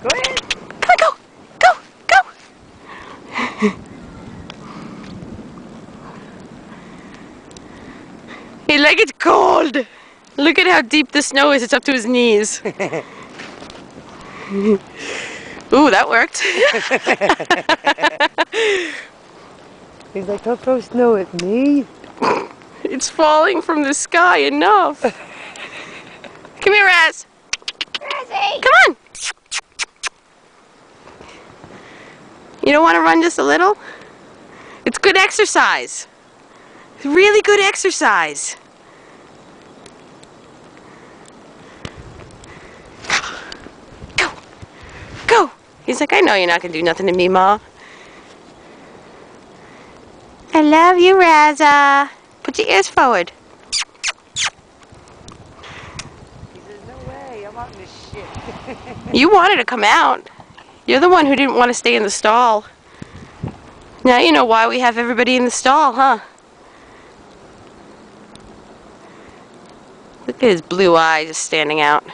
Go ahead. Come on, go! Go! Go! He's like, it's cold! Look at how deep the snow is. It's up to his knees. Ooh, that worked. He's like, don't throw snow at me. It's falling from the sky enough. Come here, Raz. Razzie! Come on. You don't want to run just a little? It's good exercise. It's really good exercise. Go. Go. He's like, I know you're not going to do nothing to me, Ma. I love you, Razza. Put your ears forward. He says, no way, I'm out in this shit. You wanted to come out. You're the one who didn't want to stay in the stall. Now you know why we have everybody in the stall, huh? Look at his blue eye just standing out.